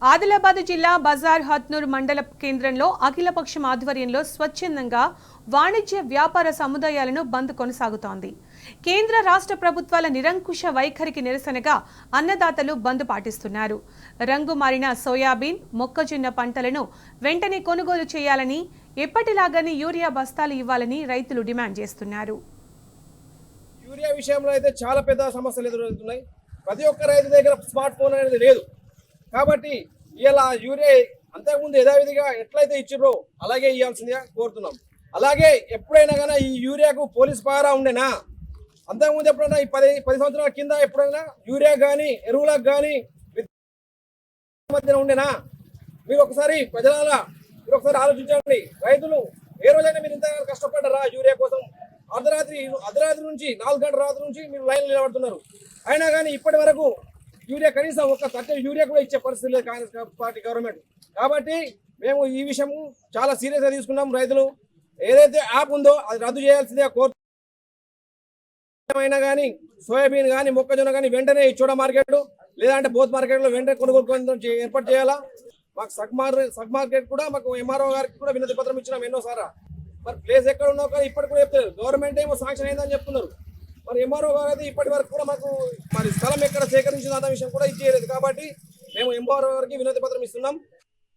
ఆదిలాబాద్ జిల్లా బజార్ హత్నూర్ మండల కేంద్రంలో అఖిలపక్షం ఆధ్వర్యంలో స్వచ్ఛందంగా వాణిజ్య వ్యాపార సముదాయాలను బంద్ కొనసాగుతోంది. కేంద్ర రాష్ట్ర ప్రభుత్వాల నిరంకుశ వైఖరికి నిరసనగా అన్నదాతలు బంద్ పాటిస్తున్నారు. రంగు మారిన సోయాబీన్, మొక్కజొన్న పంటలను వెంటనే కొనుగోలు చేయాలని, ఎప్పటిలాగానే యూరియా బస్తాలు ఇవ్వాలని రైతులు డిమాండ్ చేస్తున్నారు. యూరియా విషయంలో అయితే చాలా పెద్ద సమస్యలు ఎదురవుతున్నాయి. ప్రతి ఒక్క రైతు దగ్గర స్మార్ట్ ఫోన్ అనేది లేదు. కాబట్టి ఇలా యూరియా అంతకుముందు యథావిధిగా ఎట్లయితే ఇచ్చిరో అలాగే ఇవ్వాల్సిందిగా కోరుతున్నాం. అలాగే ఎప్పుడైనా కానీ ఈ యూరియాకు పోలీస్ పహారా ఉండేనా? అంతకుముందు ఎప్పుడైనా ఈ 10 సంవత్సరాల కింద ఎప్పుడైనా యూరియా కానీ ఎరువులకు కానీ మధ్యన ఉండేనా? మీరు ఒకసారి ప్రజల మీరు ఒకసారి ఆలోచించండి. రైతులు ఏ రోజైనా మీరు ఇంత కష్టపడ్డారా యూరియా కోసం? అర్ధరాత్రి నుంచి 4 గంటల రాత్రి నుంచి మీరు లైన్లు నిలబడుతున్నారు. అయినా కానీ ఇప్పటి వరకు యూరియా కనీసం ఒక 30 యూరియా కూడా ఇచ్చే పరిస్థితి లేదు కాంగ్రెస్ పార్టీ గవర్నమెంట్. కాబట్టి మేము ఈ విషయం చాలా సీరియస్గా తీసుకున్నాం. రైతులు ఏదైతే యాప్ ఉందో అది రద్దు చేయాల్సిందిగా కోరుతున్నా. కానీ సోయాబీన్ కానీ మొక్కజొన్న కానీ వెంటనే చోడ మార్కెట్ లేదంటే బోత్ మార్కెట్లో వెంటనే కొనుగోలు ఏర్పాటు చేయాలా. మాకు సగ్ మార్కెట్ కూడా మాకు ఎంఆర్ఓ గారికి కూడా వినతి పత్రం ఇచ్చినాం ఎన్నోసారా. మరి ప్లేస్ ఎక్కడ ఉన్నావు కానీ ఇప్పటికి కూడా చెప్తారు. గవర్నమెంట్ ఏమో శాంక్షన్ అయిందని చెప్తున్నారు. మరి ఎంఆర్ఓ గారు అయితే ఇప్పటి వరకు కూడా మాకు మరి స్థలం ఎక్కడ సేకరించిన విషయం కూడా ఇచ్చేయలేదు. కాబట్టి మేము ఎంఆర్ఓ గారికి వినతి పత్రం ఇస్తున్నాం.